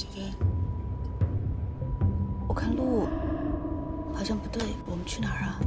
小飞，我看路好像不对，我们去哪儿啊？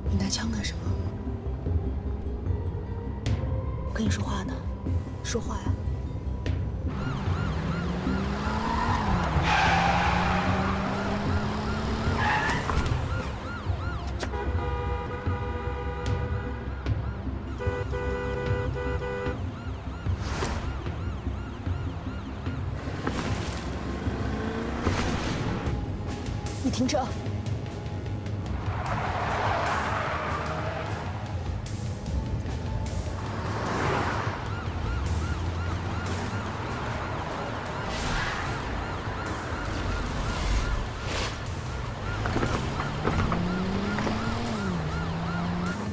你拿枪干什么？我跟你说话呢，说话呀！你停车！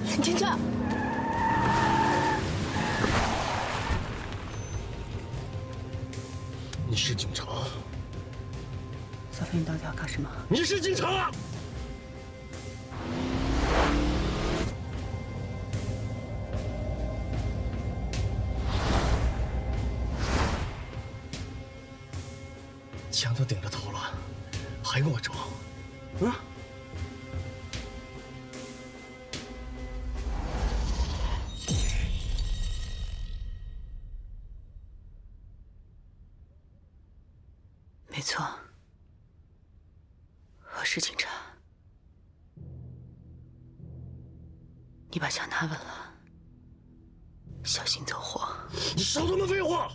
你停车！你是警察？小飞，你到底要干什么？你是警察？枪都顶着头了，还跟我装？啊？没错，我是警察。你把枪拿稳了，小心走火。你少他妈废话！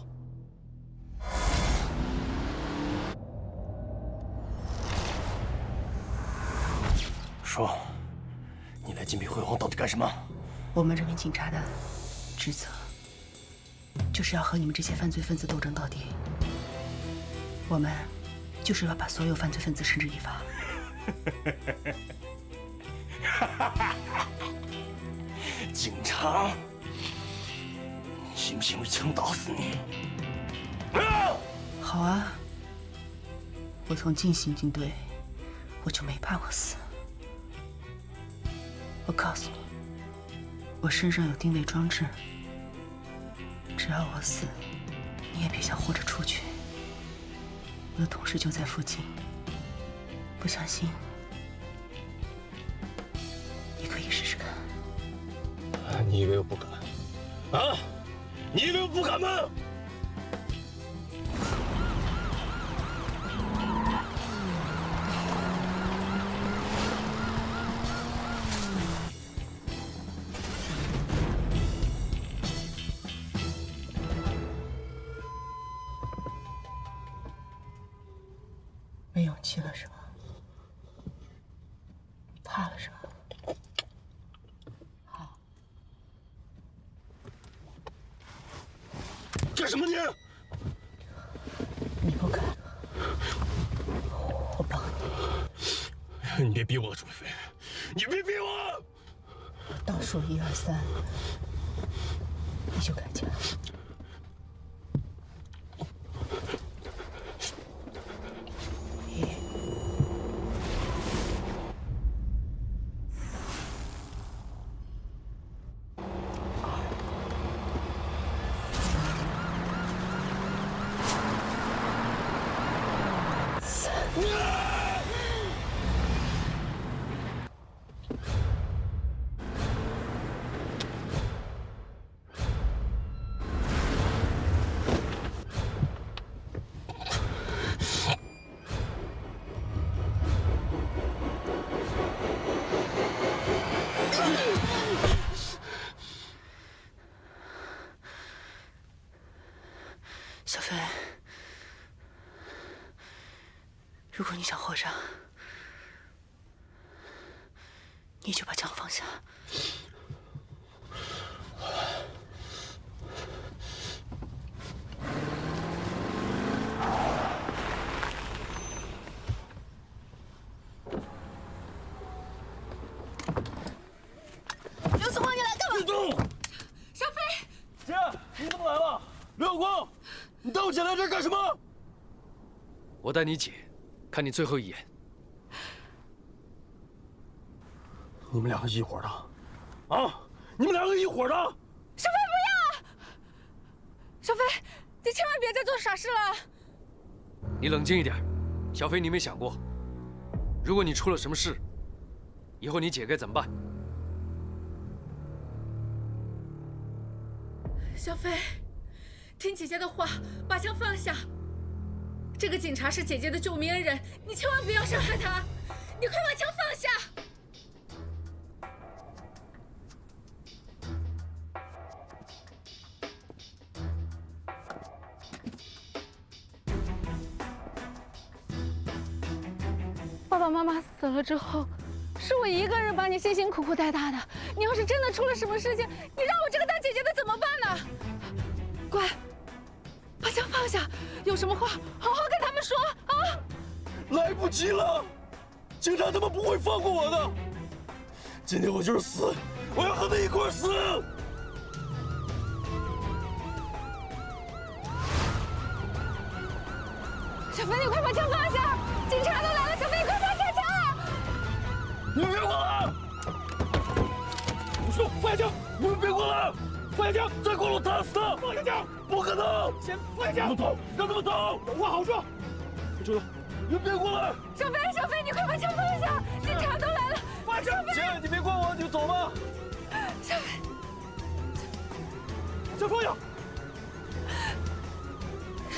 说，你来金碧辉煌到底干什么？我们这名警察的职责，就是要和你们这些犯罪分子斗争到底。我们就是要把所有犯罪分子绳之以法。警察，信不信我一枪打死你？好啊，我从进刑警队，我就没怕过死。我告诉你，我身上有定位装置，只要我死，你也别想活着出去。我的同事就在附近，不相信，你可以试试看。你以为我不敢？啊？你以为我不敢吗？没勇气了是吧？怕了是吧？好，干什么你？你不敢，我帮你。你别逼我，楚飞，你别逼我！倒数1、2、3，你就开枪。小飞，如果你想活着，你就把枪放下。刘子光，你来干嘛？别动！小飞，姐，你怎么来了？刘有光，你带我姐来这儿干什么？我带你姐看你最后一眼。你们两个一伙的，啊！你们两个一伙的！小飞不要！小飞，你千万别再做傻事了。你冷静一点，小飞，你没想过，如果你出了什么事，以后你姐该怎么办？小飞，听姐姐的话，把枪放下。这个警察是姐姐的救命恩人，你千万不要伤害他。你快把枪放下！爸爸妈妈死了之后，是我一个人把你辛辛苦苦带大的。你要是真的出了什么事情，你让我这个当姐姐的怎么办呢？乖，把枪放下，有什么话好好跟他们说啊！来不及了，警察他们不会放过我的。今天我就是死，我要和他一块儿死。小飞，你快把枪放下！警察都来了，小飞，你快放下枪！你们别过来！我说放下枪！你们别过来！放下枪！再过来我打死他！放下枪！不可能！先放下枪！让他们走！有话好说。知道，你们别过来！小飞，小飞，你快把枪放下！警察都来了！放下！姐，你别管我，你就走吧。小飞，先放下！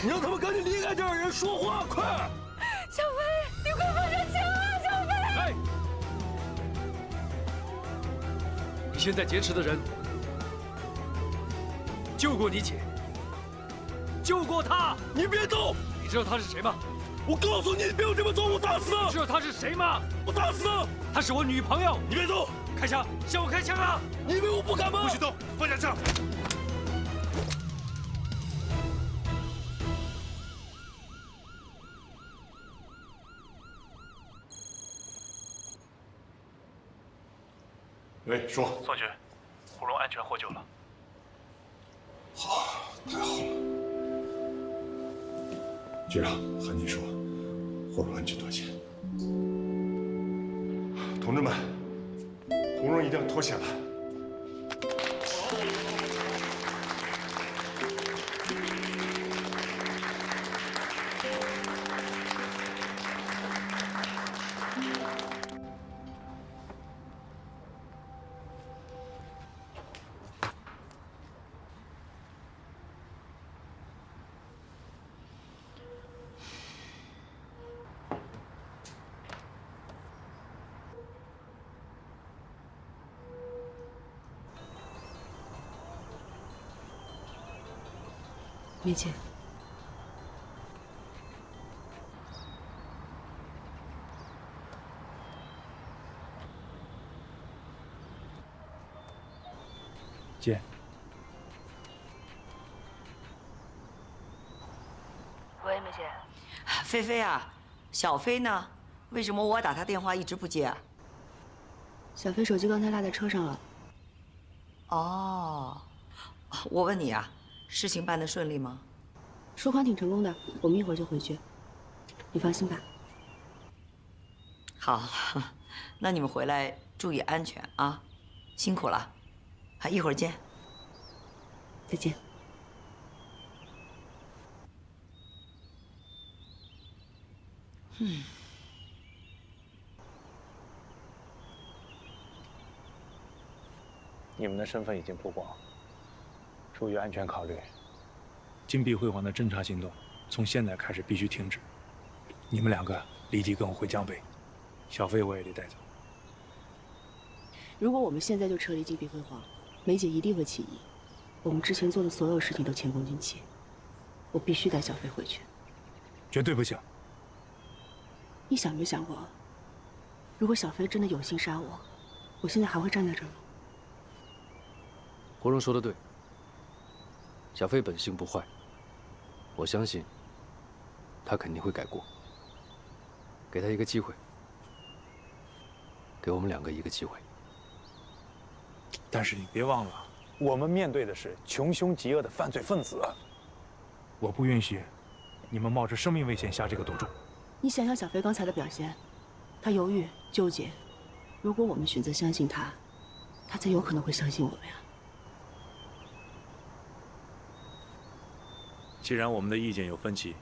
你让他们赶紧离开这儿，人说话快！小飞，你快放下枪啊！小飞！哎，你现在劫持的人，救过你姐，救过她。你别动！你知道她是谁吗？我告诉你，你别有这么做，我打死他！你知道她是谁吗？我打死他！她是我女朋友。你别动！开枪！向我开枪啊！你以为我不敢吗？不许动！放下枪！喂，说。宋局，胡龙安全获救了。好，太好了。局长，和你说，胡荣安全脱险。同志们，胡荣已经脱险了。梅姐，姐，喂，梅姐，菲菲啊，小飞呢？为什么我打他电话一直不接啊？小飞手机刚才落在车上了。哦，我问你啊，事情办得顺利吗？收款挺成功的，我们一会儿就回去，你放心吧。好，那你们回来注意安全啊，辛苦了，好，一会儿见。再见。你们的身份已经曝光，出于安全考虑，金碧辉煌的侦查行动从现在开始必须停止。你们两个立即跟我回江北，小飞我也得带走。如果我们现在就撤离金碧辉煌，梅姐一定会起疑。我们之前做的所有事情都前功尽弃，我必须带小飞回去。绝对不行！你想没想过，如果小飞真的有心杀我，我现在还会站在这儿吗？胡荣说的对，小飞本性不坏，我相信他肯定会改过。给他一个机会，给我们两个一个机会。但是你别忘了，我们面对的是穷凶极恶的犯罪分子，我不允许你们冒着生命危险下这个赌注。你想想小飞刚才的表现，他犹豫纠结，如果我们选择相信他，他才有可能会相信我们呀。既然我们的意见有分歧，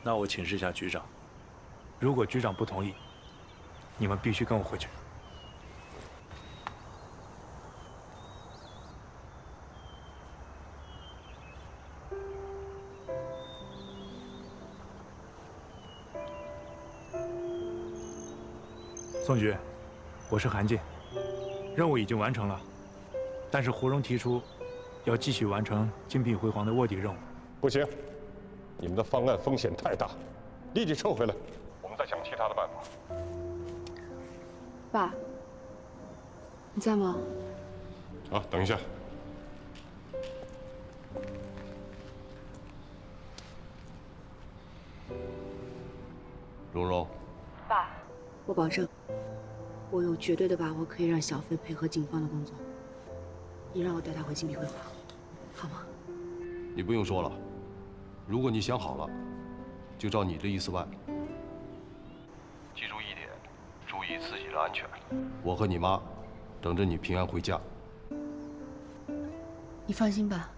那我请示一下局长，如果局长不同意，你们必须跟我回去。宋局，我是韩进，任务已经完成了，但是胡荣提出要继续完成金碧辉煌的卧底任务。不行，你们的方案风险太大，立即撤回来，我们再想其他的办法。爸，你在吗？啊，等一下。蓉蓉，爸，我保证，我有绝对的把握可以让小飞配合警方的工作。你让我带他回金碧辉煌，好吗？你不用说了，如果你想好了，就照你的意思办。记住一点，注意自己的安全。我和你妈等着你平安回家。你放心吧，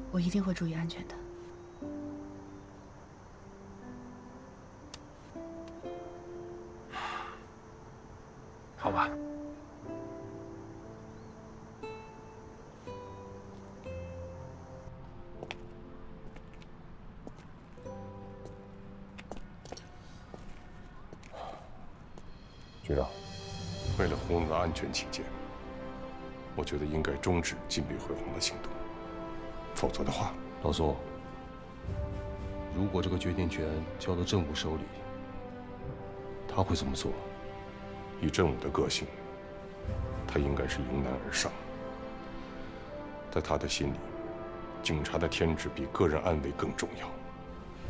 我一定会注意安全的。好吧。局长，为了胡荣的安全起见，我觉得应该终止金碧辉煌的行动。否则的话，老苏，如果这个决定权交到政武手里，他会怎么做？以政武的个性，他应该是迎难而上。在他的心里，警察的天职比个人安危更重要。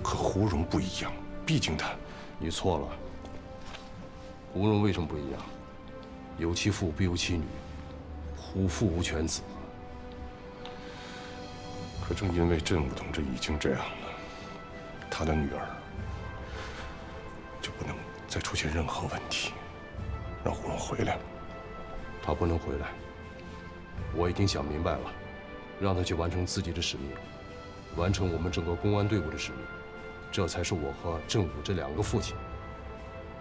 可胡荣不一样，毕竟他……你错了。胡荣为什么不一样？有其父必有其女，虎父无犬子。可正因为振武同志已经这样了，他的女儿就不能再出现任何问题，让胡荣回来。他不能回来，我已经想明白了，让他去完成自己的使命，完成我们整个公安队伍的使命，这才是我和振武这两个父亲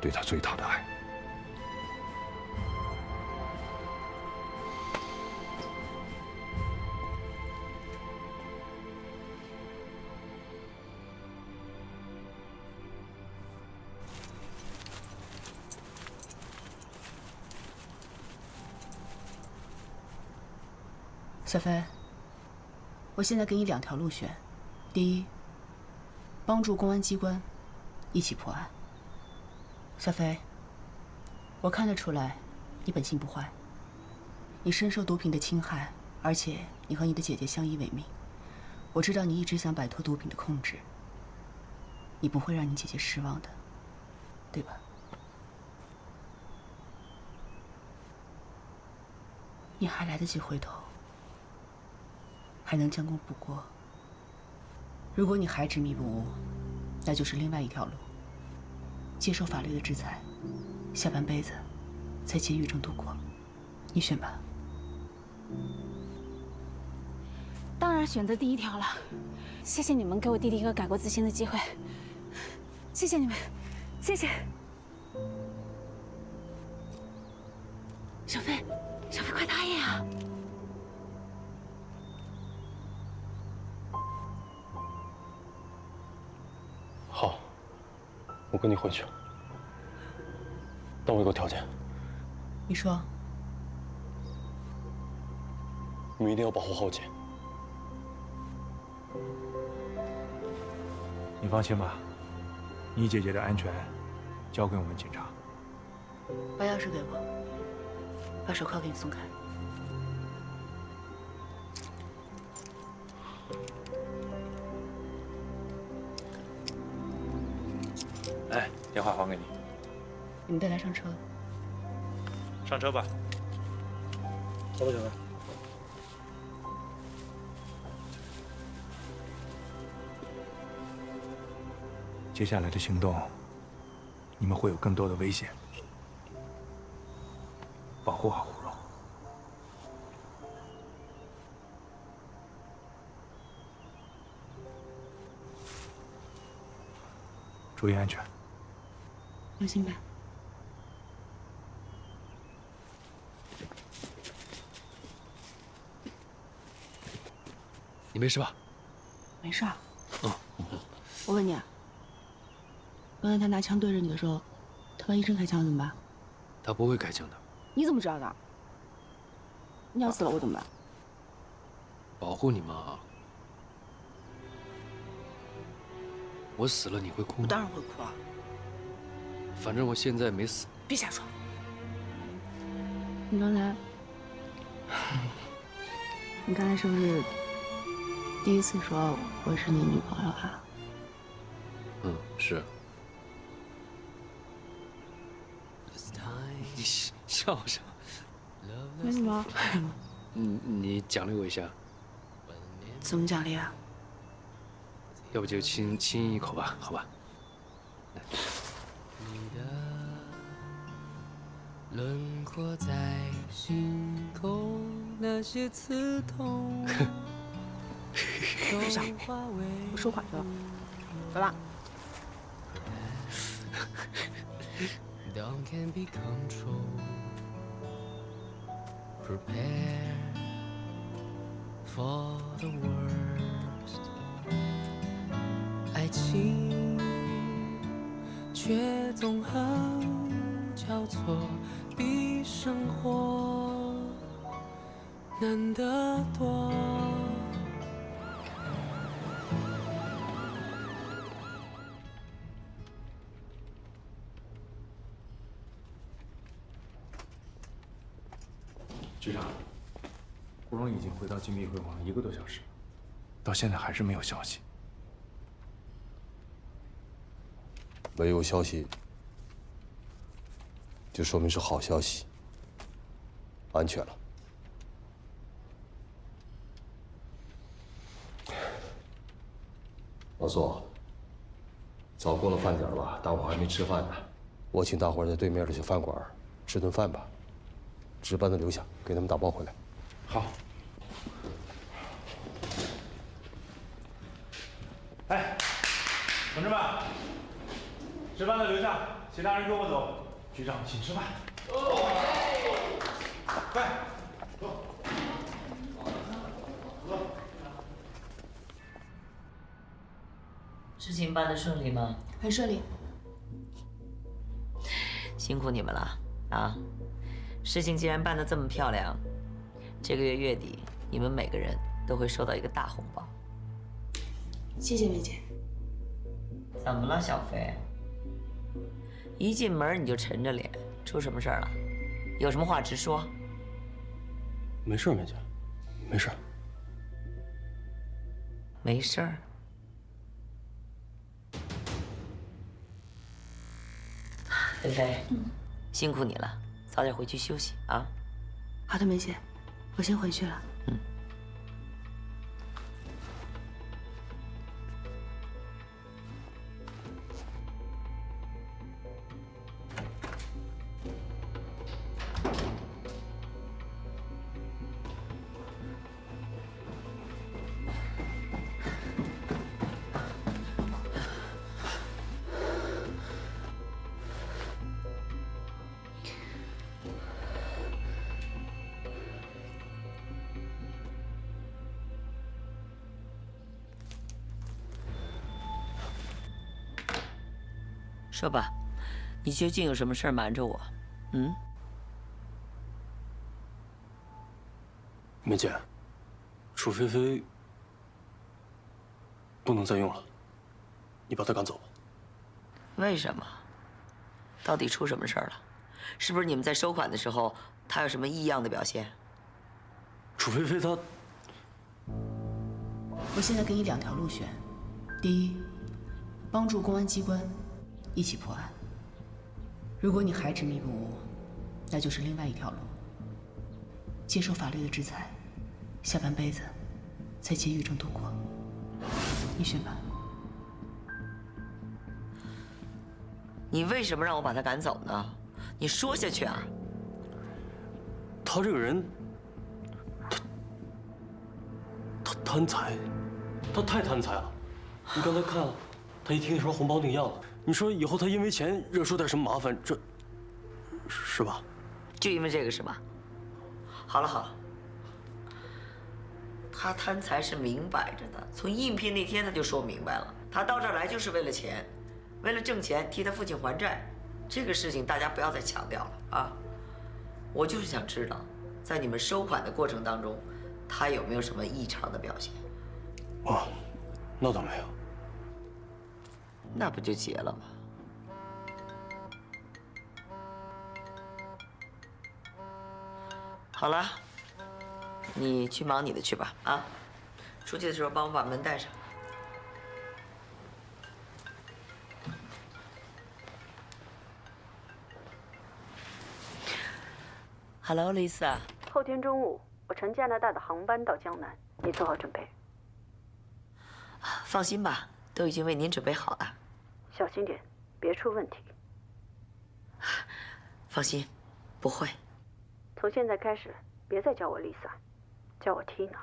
对他最大的爱。小飞，我现在给你2条路选：第一，帮助公安机关一起破案。小飞，我看得出来，你本性不坏，你深受毒品的侵害，而且你和你的姐姐相依为命。我知道你一直想摆脱毒品的控制，你不会让你姐姐失望的，对吧？你还来得及回头。还能将功补过。如果你还执迷不悟，那就是另外一条路，接受法律的制裁，下半辈子在监狱中度过。你选吧。当然选择第1条了。谢谢你们给我弟弟一个改过自新的机会，谢谢你们，谢谢。小飞，小飞，快答应啊！好，我跟你回去，但我有个条件。你说。你们一定要保护浩杰。你放心吧，你姐姐的安全交给我们警察。把钥匙给我。把手铐给你松开。哎，电话还给你。你们带他上车。上车吧。走吧，小飞。接下来的行动，你们会有更多的危险，保护好胡蓉。注意安全。放心吧。你没事吧？没事儿。嗯。我问你啊，刚才他拿枪对着你的时候，他万一真开枪怎么办？他不会开枪的。你怎么知道的？你要死了我怎么办？保护你嘛。我死了你会哭吗？我当然会哭啊。反正我现在没死。别瞎说。你刚才是不是第一次说我是你女朋友啊？嗯，是。你笑什么？没什么。你奖励我一下。怎么奖励啊？要不就亲一口吧，好吧？轮廓在心头，那些刺痛。别笑，我说话去了，走吧。Dawn can be controlled. Prepare for the worst. 爱情却总很交错，比生活难得多。局长，胡蓉已经回到金碧辉煌1个多小时了，到现在还是没有消息。没有消息，就说明是好消息，安全了。老苏，早过了饭点了，大伙还没吃饭呢。我请大伙在对面的小饭馆吃顿饭吧。值班的留下，给他们打包回来。好。哎，同志们，值班的留下，其他人跟我走。局长，请吃饭。快，走。事情办得顺利吗？很顺利。辛苦你们了啊！事情既然办得这么漂亮，这个月月底你们每个人都会收到一个大红包。谢谢梅姐。怎么了，小飞？一进门你就沉着脸，出什么事儿了？有什么话直说。没事，梅姐，没事。没事儿。菲菲，辛苦你了。早点回去休息啊！好的，梅姐，我先回去了。嗯。说吧，你究竟有什么事儿瞒着我？嗯？梅姐，楚菲菲不能再用了，你把她赶走吧。为什么？到底出什么事儿了？是不是你们在收款的时候他有什么异样的表现？楚菲菲她，我现在给你2条路选：第一，帮助公安机关一起破案；如果你还执迷不悟，那就是另外一条路，接受法律的制裁，下半辈子在监狱中度过。你选吧。你为什么让我把他赶走呢？你说下去啊！他这个人，他贪财，他太贪财了。你刚才看了，他一听说红包那个样子，你说以后他因为钱惹出点什么麻烦，这是吧？就因为这个是吧？好了好了，他贪财是明摆着的，从应聘那天他就说明白了，他到这儿来就是为了钱，为了挣钱替他父亲还债。这个事情大家不要再强调了啊！我就是想知道，在你们收款的过程当中，他有没有什么异常的表现？哦，那倒没有。那不就结了吗？好了，你去忙你的去吧啊！出去的时候帮我把门带上。Hello, Lisa。后天中午，我乘加拿大的航班到江南，你做好准备。放心吧，都已经为您准备好了。小心点，别出问题。放心，不会。从现在开始，别再叫我 Lisa， 叫我 Tina。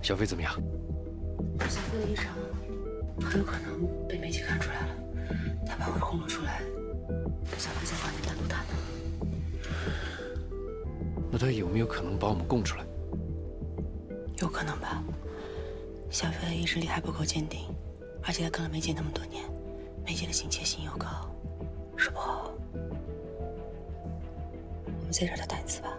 小飞怎么样？小飞的异常很有可能被梅姐看出来了，她把我的红露出来，跟小飞在房间单独谈呢。那他有没有可能把我们供出来？有可能吧。小飞的意志力还不够坚定，而且他跟了梅姐那么多年，梅姐的心切性又高，说不好。我们再找他谈一次吧。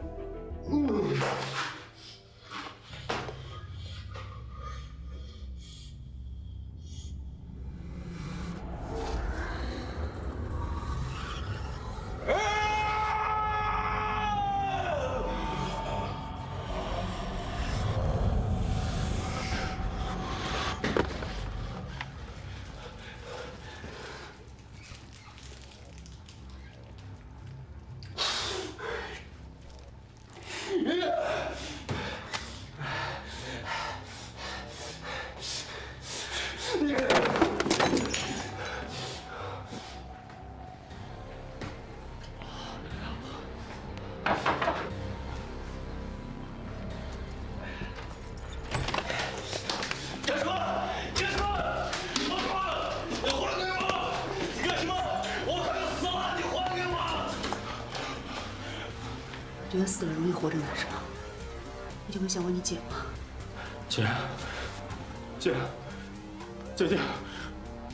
觉得死了容易活着难是吗？你就没想过你姐吗？姐，姐，姐姐，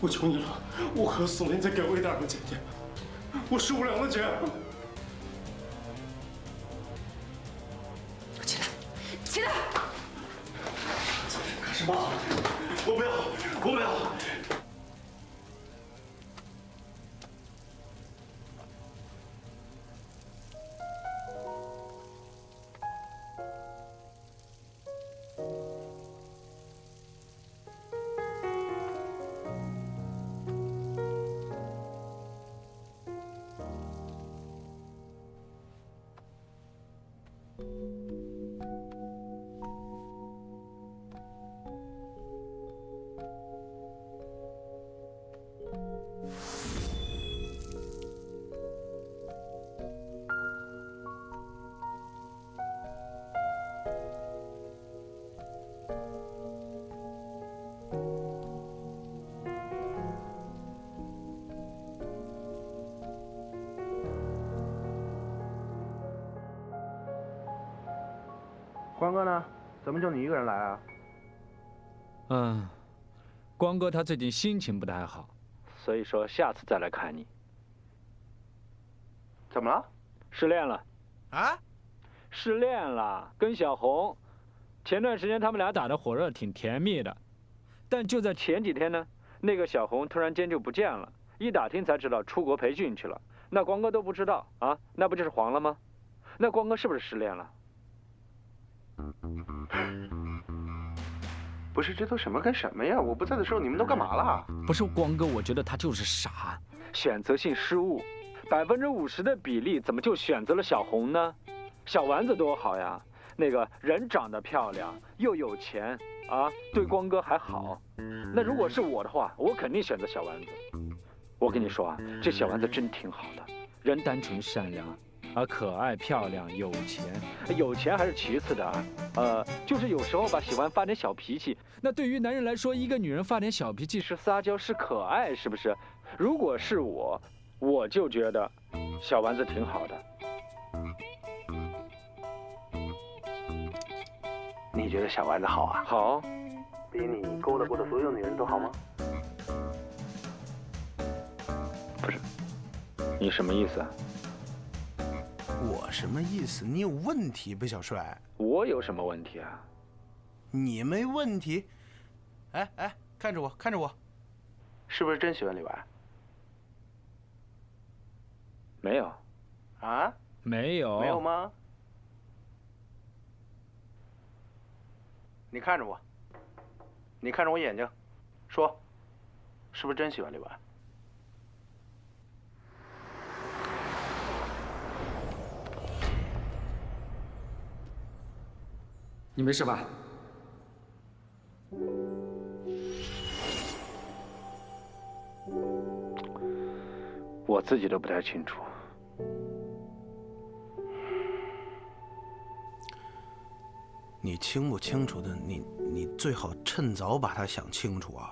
我求你了，我渴死了，你再给我一点吧，姐姐，我受不了了，姐。起来，起来！干什么？我不要，我不要！光哥呢？怎么就你一个人来啊？光哥他最近心情不太好，所以说下次再来看你。怎么了？失恋了。啊？失恋了，跟小红。前段时间他们俩打得火热，挺甜蜜的。但就在前几天呢，那个小红突然间就不见了，一打听才知道出国培训去了。那光哥都不知道啊，那不就是黄了吗？那光哥是不是失恋了？不是，这都什么跟什么呀？我不在的时候你们都干嘛了？不是光哥，我觉得他就是傻，选择性失误，50%的比例怎么就选择了小红呢？小丸子多好呀，那个人长得漂亮又有钱啊，对光哥还好。那如果是我的话，我肯定选择小丸子。我跟你说啊，这小丸子真挺好的，人单纯善良。可爱漂亮有钱，有钱还是其次的啊，就是有时候吧，喜欢发点小脾气。那对于男人来说，一个女人发点小脾气是撒娇是可爱，是不是？如果是我，我就觉得小丸子挺好的。你觉得小丸子好啊？好，比你勾搭过的所有女人都好吗？不是，你什么意思啊？我什么意思？你有问题，贝小帅。我有什么问题啊？你没问题。哎，看着我，看着我，是不是真喜欢李纨？没有。啊？没有。没有吗？你看着我，你看着我眼睛，说，是不是真喜欢李纨？你没事吧？我自己都不太清楚。你清不清楚的，你最好趁早把它想清楚啊！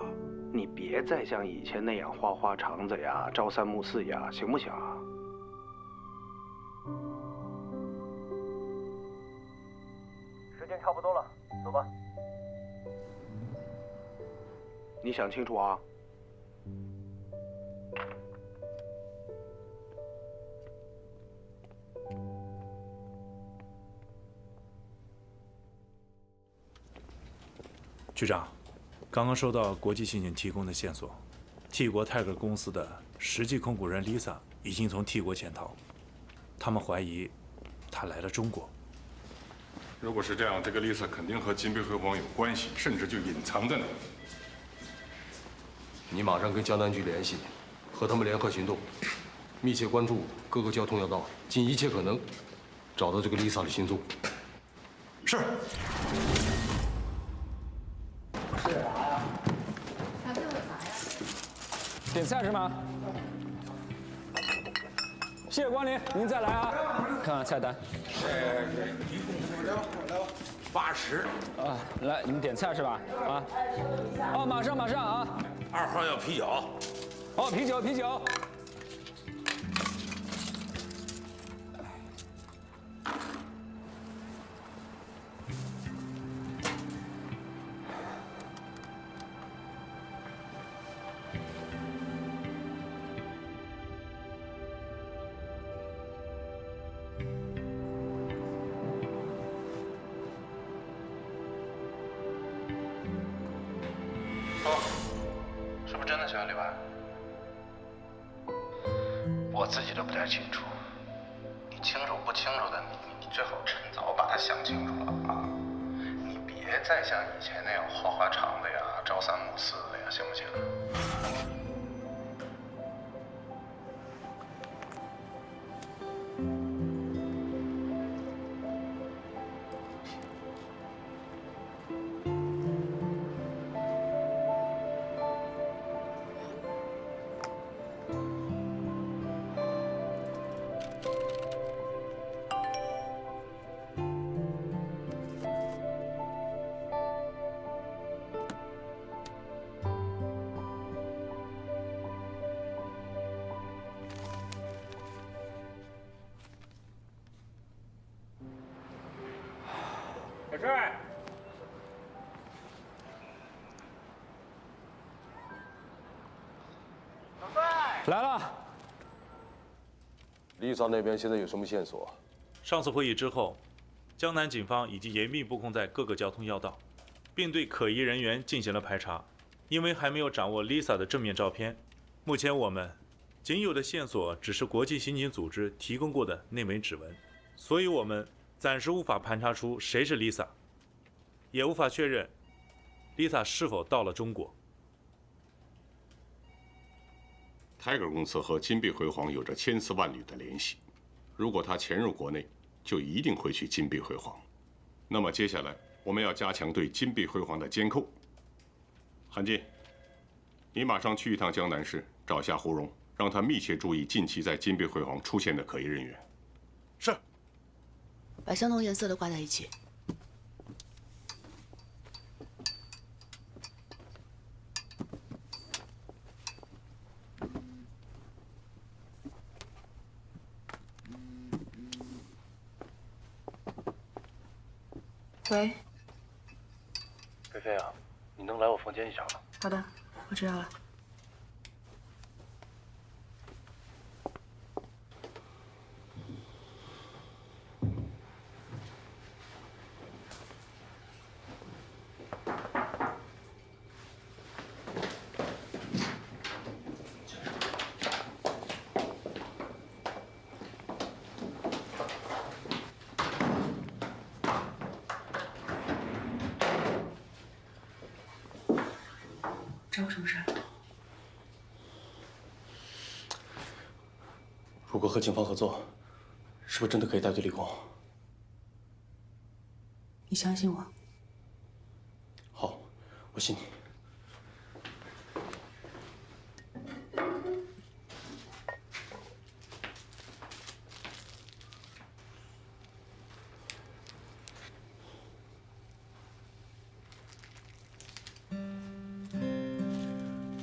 你别再像以前那样花花肠子呀、朝三暮四呀，行不行啊？时间差不多了，走吧。你想清楚啊！局长，刚刚收到国际刑警提供的线索，T 国泰格公司的实际控股人 Lisa 已经从 T 国潜逃，他们怀疑她来了中国。如果是这样，这个 Lisa 肯定和金碧辉煌有关系，甚至就隐藏在那里。你马上跟江南局联系，和他们联合行动，密切关注各个交通要道，尽一切可能找到这个 Lisa 的行踪。是。点菜是吗？谢谢光临，您再来啊！看看菜单。来吧，80。啊，来，你们点菜是吧？啊。哦，马上啊。2号要啤酒。哦，啤酒。是不是真的喜欢李纨？我自己都不太清楚。你清楚不清楚的，你最好趁早把它想清楚了啊！你别再像以前那样花花肠子呀、朝三暮四的呀，行不行？来了。Lisa 那边现在有什么线索？上次会议之后，江南警方已经严密布控在各个交通要道，并对可疑人员进行了排查。因为还没有掌握 Lisa 的正面照片，目前我们仅有的线索只是国际刑警组织提供过的那枚指纹，所以我们暂时无法盘查出谁是 Lisa， 也无法确认 Lisa 是否到了中国。Tiger 公司和金碧辉煌有着千丝万缕的联系，如果他潜入国内，就一定会去金碧辉煌。那么接下来我们要加强对金碧辉煌的监控。韩进，你马上去一趟江南市，找下胡荣，让他密切注意近期在金碧辉煌出现的可疑人员。是。把相同颜色的挂在一起。喂，菲菲啊，你能来我房间一下吗？好的，我知道了。找我什么事？如果和警方合作，是不是真的可以带队立功？你相信我？好，我信你。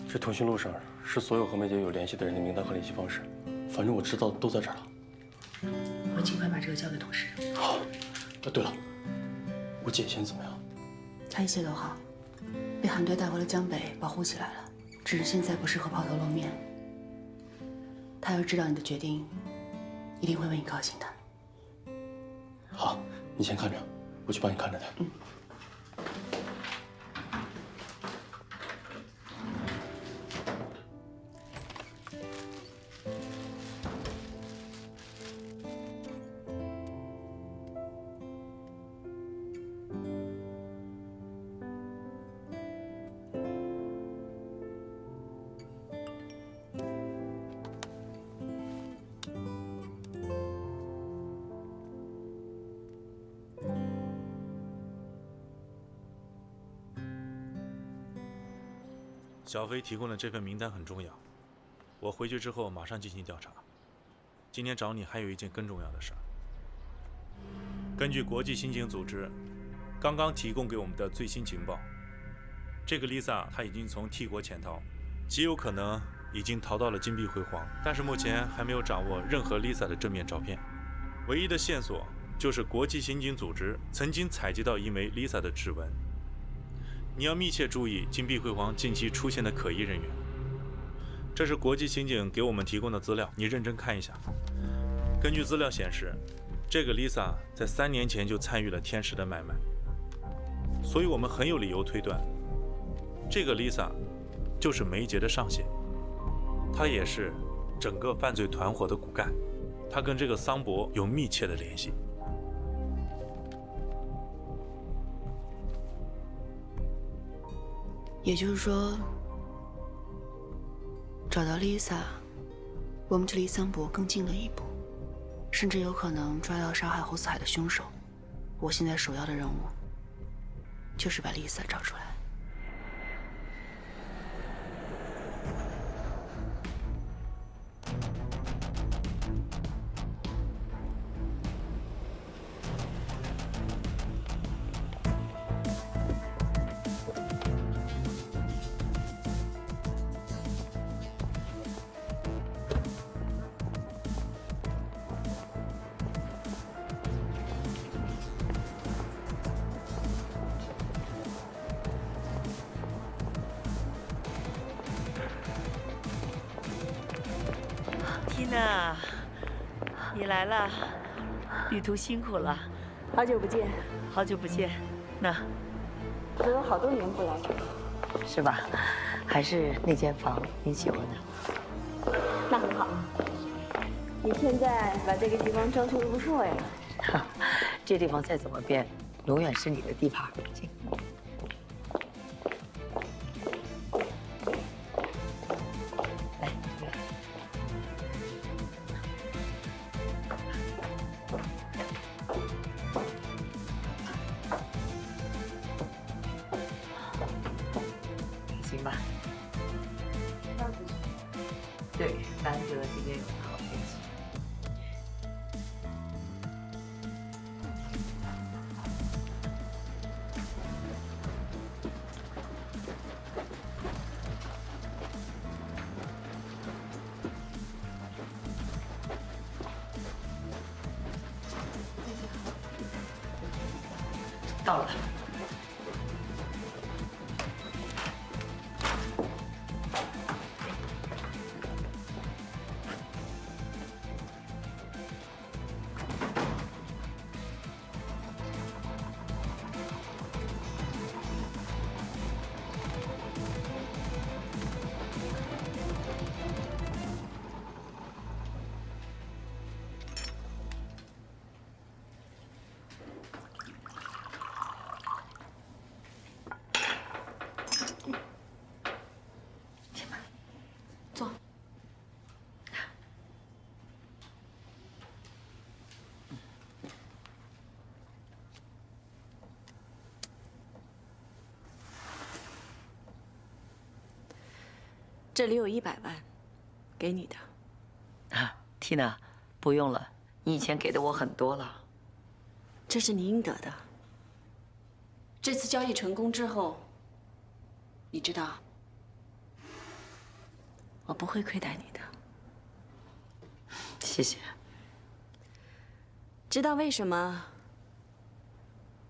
这通讯录上是所有和梅姐有联系的人的名单和联系方式，反正我知道的都在这儿了。我尽快把这个交给同事。好。对了，我姐现在怎么样？她一切都好，被韩队带回了江北，保护起来了。只是现在不适合抛头露面。她要知道你的决定，一定会为你高兴的。好，你先看着，我去帮你看着她。嗯。小飞提供的这份名单很重要，我回去之后马上进行调查。今天找你还有一件更重要的事儿。根据国际刑警组织刚刚提供给我们的最新情报，这个 Lisa 她已经从 T 国潜逃，极有可能已经逃到了金碧辉煌，但是目前还没有掌握任何 Lisa 的正面照片。唯一的线索就是国际刑警组织曾经采集到一枚 Lisa 的指纹。你要密切注意金碧辉煌近期出现的可疑人员。这是国际刑警给我们提供的资料，你认真看一下。根据资料显示，这个 Lisa 在3年前就参与了天使的买卖，所以我们很有理由推断，这个 Lisa 就是梅杰的上线，她也是整个犯罪团伙的骨干，她跟这个桑博有密切的联系。也就是说，找到 Lisa， 我们就离桑博更近了一步，甚至有可能抓到杀害侯四海的凶手。我现在首要的任务，就是把 Lisa 找出来。娜，你来了，旅途辛苦了。好久不见，好久不见。那我有好多年不来，是吧？还是那间房你喜欢的？那很好。你现在把这个地方装修得不错呀。这地方再怎么变，永远是你的地盘。请。来，这个。行吧。对，难得今天有个好天气。到了。坐。这里有100万，给你的。啊，Tina，不用了，你以前给的我很多了。这是你应得的。这次交易成功之后，你知道，我不会亏待你的。谢谢。知道为什么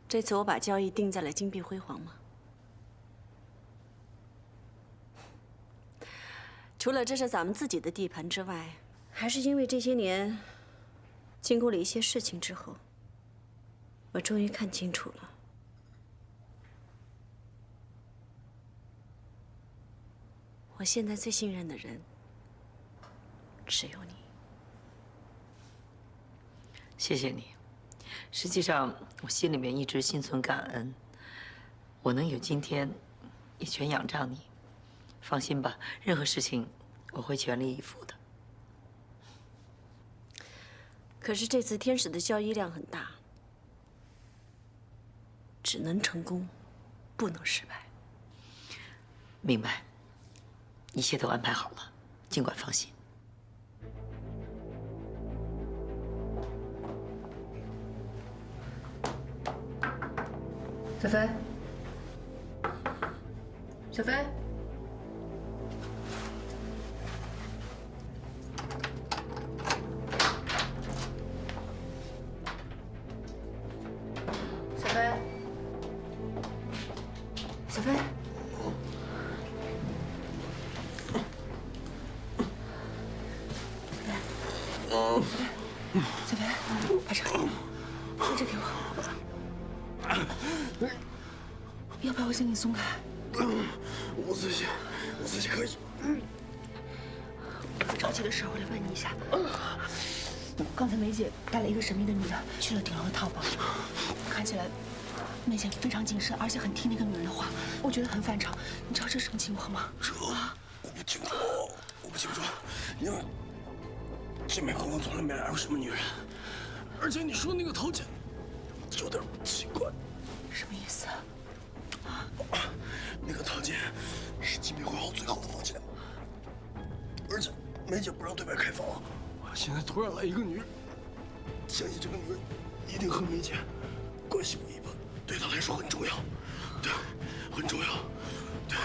这次我把交易定在了金碧辉煌吗？除了这是咱们自己的地盘之外，还是因为这些年经过了一些事情之后，我终于看清楚了。我现在最信任的人只有你。谢谢你。实际上，我心里面一直心存感恩。我能有今天，也全仰仗你。放心吧，任何事情我会全力以赴的。可是这次天使的交易量很大，只能成功，不能失败。明白，一切都安排好了，尽管放心。小飞，小飞，小飞，小飞，小飞，把这给我。要不要我先给你松开？我自己可以。着急的时候我得问你一下，刚才梅姐带了一个神秘的女的去了顶楼的套房，看起来梅姐非常谨慎，而且很听那个女人的话，我觉得很反常。你知道这是什么情况吗？这我不清楚，因为这边和我从来没来过什么女人，而且你说那个陶姐有点奇怪。什么意思？那个陶姐是金碧辉煌最好的房间，而且梅姐不让对外开放。现在突然来一个女人，相信这个女人一定和梅姐关系不一般，对她来说很重要，对，很重要，对。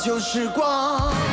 旧时光。